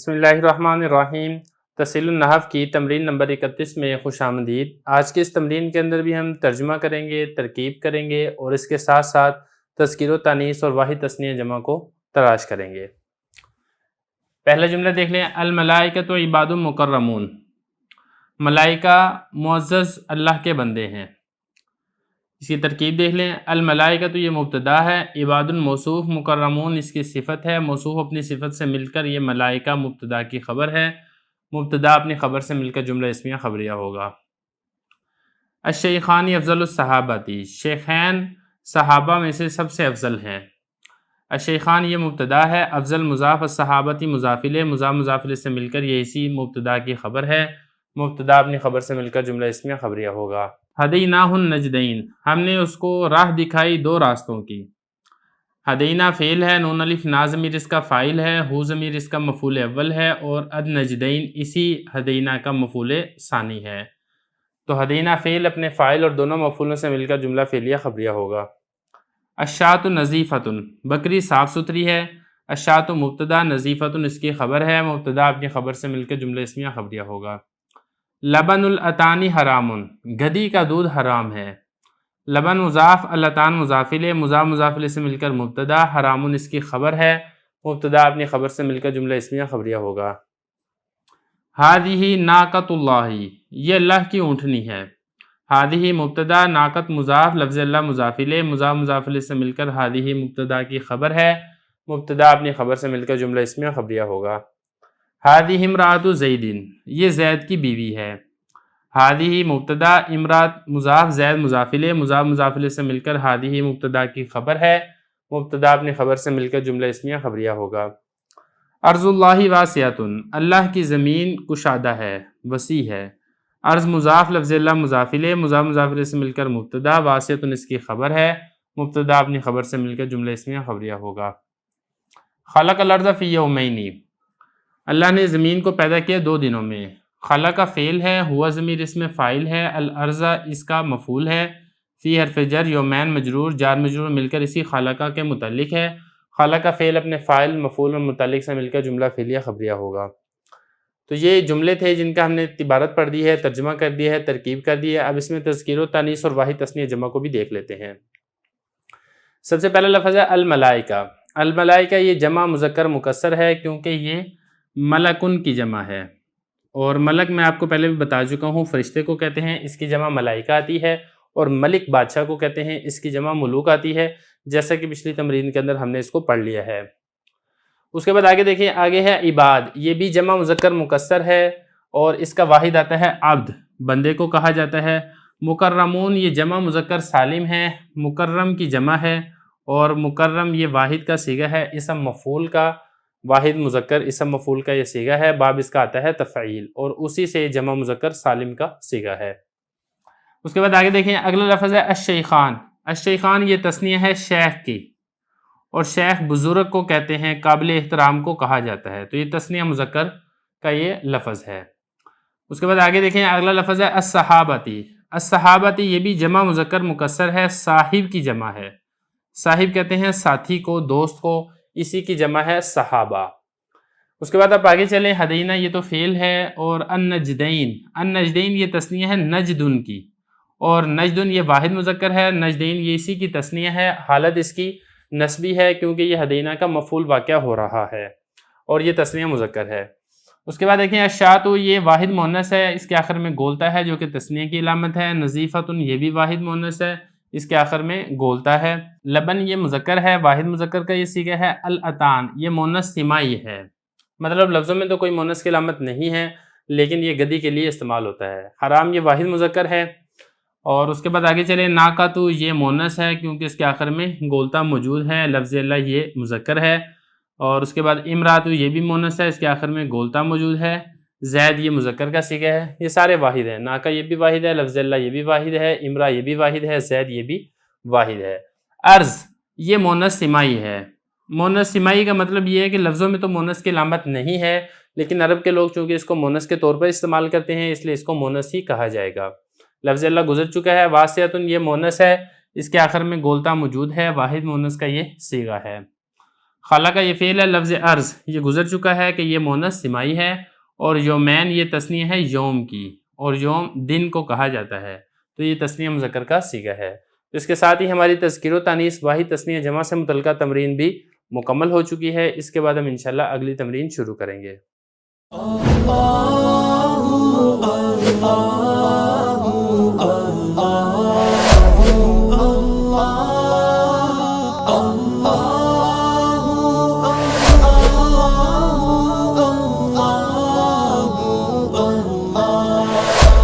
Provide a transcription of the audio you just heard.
بسم اللہ الرحمن الرحیم۔ تحصیل النحو کی تمرین نمبر 31 میں خوش آمدید۔ آج کے اس تمرین کے اندر بھی ہم ترجمہ کریں گے، ترکیب کریں گے اور اس کے ساتھ ساتھ تذکیر و تانیث اور واحد تثنیہ جمع کو تلاش کریں گے۔ پہلا جملہ دیکھ لیں، الملائکۃ عباد مکرمون، ملائکہ معزز اللہ کے بندے ہیں۔ اس کی ترکیب دیکھ لیں، الملائکہ تو یہ مبتدا ہے، عباد موصوف، مکرمون اس کی صفت ہے، موصوف اپنی صفت سے مل کر یہ ملائکہ مبتدا کی خبر ہے، مبتدا اپنی خبر سے مل کر جملہ اسمیہ خبریہ ہوگا۔ الشیخان افضل الصحابتی، شیخین صحابہ میں سے سب سے افضل ہیں۔ الشیخان یہ مبتدا ہے، افضل مضاف، الصحابتی مضاف الیہ، مضاف الیہ سے مل کر یہ اسی مبتدا کی خبر ہے، مبتدا اپنی خبر سے مل کر جملہ اسمیہ خبریہ ہوگا۔ ہدیناہ النجدین، ہم نے اس کو راہ دکھائی دو راستوں کی۔ ہدینہ فعل ہے، نون الف نا ضمیر اس کا فاعل ہے، ہو ضمیر اس کا مفعول اول ہے اور النجدین اسی ہدینہ کا مفعول ثانی ہے۔ تو ہدینہ فعل اپنے فاعل اور دونوں مفعولوں سے مل کر جملہ فعلیہ خبریہ ہوگا۔ الشاۃ نظیفۃ، بکری صاف ستھری ہے۔ الشاۃ مبتدا، نظیفۃ اس کی خبر ہے، مبتدا اپنی خبر سے مل کر جملہ اسمیہ خبریہ ہوگا۔ لبن الاتانی حرام، گدی کا دودھ حرام ہے۔ لبن مضاف، الاتان مضاف الیہ، مضاف الیہ سے مل کر مبتدا، حرام اس کی خبر ہے، مبتدا اپنی خبر سے مل کر جملہ اسمیہ خبریہ ہوگا۔ ہذہ ناقۃ اللہ، یہ اللہ کی اونٹنی ہے۔ ہذہ مبتدا، ناقۃ مضاف، لفظ اللہ مضاف الیہ، مضاف الیہ سے مل کر ہذہ مبتدا کی خبر ہے، مبتدا اپنی خبر سے مل کر جملہ اسمیہ خبریہ ہوگا۔ ہذہ امرأۃ زید، یہ زید کی بیوی ہے۔ ہذہ مبتدا، امرأۃ مضاف، زید مضاف الیہ، مضاف الیہ سے مل کر ہذہ مبتدا کی خبر ہے، مبتدا اپنی خبر سے مل کر جملہ اسمیہ خبریہ ہوگا۔ ارض اللہ واسعۃ، اللہ کی زمین کشادہ ہے، وسیع ہے۔ ارض مضاف، لفظ اللہ مضاف الیہ، مضاف الیہ سے مل کر مبتدا، واسعۃ اس کی خبر ہے، مبتدا اپنی خبر سے مل کر جملہ اسمیہ خبریہ ہوگا۔ خلق الارض فی یومین، اللہ نے زمین کو پیدا کیا دو دنوں میں۔ خلق کا فعل ہے، ہوا ضمیر اس میں فاعل ہے، الارض اس کا مفعول ہے، فی حرف جر، یومین مجرور، جار مجرور مل کر اسی خلقہ کے متعلق ہے۔ خلق کا فعل اپنے فاعل، مفعول اور متعلق سے مل کر جملہ فعلیہ خبریہ ہوگا۔ تو یہ جملے تھے جن کا ہم نے عبارت پڑھ دی ہے، ترجمہ کر دیا ہے، ترکیب کر دی ہے۔ اب اس میں تذکیر و تانیث اور واحد تثنیہ جمع کو بھی دیکھ لیتے ہیں۔ سب سے پہلا لفظ ہے الملائکہ۔ الملائکہ یہ جمع مذکر مکسر ہے کیونکہ یہ ملکن کی جمع ہے، اور ملک میں آپ کو پہلے بھی بتا چکا ہوں فرشتے کو کہتے ہیں، اس کی جمع ملائکہ آتی ہے، اور ملک بادشاہ کو کہتے ہیں، اس کی جمع ملوک آتی ہے، جیسا کہ پچھلی تمرین کے اندر ہم نے اس کو پڑھ لیا ہے۔ اس کے بعد آگے دیکھیں، آگے ہے عباد، یہ بھی جمع مذکر مکسر ہے اور اس کا واحد آتا ہے عبد، بندے کو کہا جاتا ہے۔ مکرمون یہ جمع مذکر سالم ہے، مکرم کی جمع ہے، اور مکرم یہ واحد کا صیغہ ہے، اسم مفعول کا، واحد مذکر اسم مفعول کا یہ صیغہ ہے، باب اس کا آتا ہے تفعیل، اور اسی سے جمع مذکر سالم کا صیغہ ہے۔ اس کے بعد آگے دیکھیں، اگلا لفظ ہے الشیخان۔ الشیخان یہ تثنیہ ہے شیخ کی، اور شیخ بزرگ کو کہتے ہیں، قابل احترام کو کہا جاتا ہے، تو یہ تثنیہ مذکر کا یہ لفظ ہے۔ اس کے بعد آگے دیکھیں، اگلا لفظ ہے الصحابتی۔ الصحابتی یہ بھی جمع مذکر مکسر ہے، صاحب کی جمع ہے۔ صاحب کہتے ہیں ساتھی کو، دوست کو، اسی کی جمع ہے صحابہ۔ اس کے بعد آپ آگے چلیں، ہدینہ یہ تو فعل ہے، اور النجدین، النجدین یہ تثنیہ ہے نجدن کی، اور نجدن یہ واحد مذکر ہے، نجدین یہ اسی کی تثنیہ ہے، حالت اس کی نسبی ہے کیونکہ یہ ہدینہ کا مفعول واقع ہو رہا ہے، اور یہ تثنیہ مذکر ہے۔ اس کے بعد دیکھیں، الشاۃ یہ واحد مؤنث ہے، اس کے آخر میں گولتا ہے جو کہ تثنیہ کی علامت ہے۔ نظیفۃ یہ بھی واحد مؤنث ہے، اس کے آخر میں گولتا ہے۔ لبن یہ مذکر ہے، واحد مذکر کا یہ صیغہ ہے۔ الاتان یہ مؤنث سمائی ہے، مطلب لفظوں میں تو کوئی مؤنث کی علامت نہیں ہے لیکن یہ گدی کے لیے استعمال ہوتا ہے۔ حرام یہ واحد مذکر ہے، اور اس کے بعد آگے چلیں، ناقۃ یہ مؤنث ہے کیونکہ اس کے آخر میں گولتا موجود ہے، لفظ اللہ یہ مذکر ہے، اور اس کے بعد امرأۃ یہ بھی مؤنث ہے، اس کے آخر میں گولتا موجود ہے۔ زید یہ مذکر کا صیغہ ہے، یہ سارے واحد ہیں، ناقہ یہ بھی واحد ہے، لفظ اللہ یہ بھی واحد ہے، امرأ یہ بھی واحد ہے، زید یہ بھی واحد ہے۔ ارض یہ مؤنث سمائی ہے۔ مؤنث سمائی کا مطلب یہ ہے کہ لفظوں میں تو مؤنث کی علامت نہیں ہے لیکن عرب کے لوگ چونکہ اس کو مؤنث کے طور پر استعمال کرتے ہیں اس لیے اس کو مؤنث ہی کہا جائے گا۔ لفظ اللہ گزر چکا ہے۔ واسعۃ یہ مؤنث ہے، اس کے آخر میں گولتا موجود ہے، واحد مؤنث کا یہ صیغہ ہے۔ خلا کا یہ فعل ہے، لفظ عرض یہ گزر چکا ہے کہ یہ مؤنث سمائی ہے، اور یومین یہ تثنیہ ہے یوم کی، اور یوم دن کو کہا جاتا ہے، تو یہ تثنیہ مذکر کا صیغہ ہے۔ اس کے ساتھ ہی ہماری تذکیر و تانیث واحد تثنیہ جمع سے متعلقہ تمرین بھی مکمل ہو چکی ہے۔ اس کے بعد ہم انشاءاللہ اگلی تمرین شروع کریں گے۔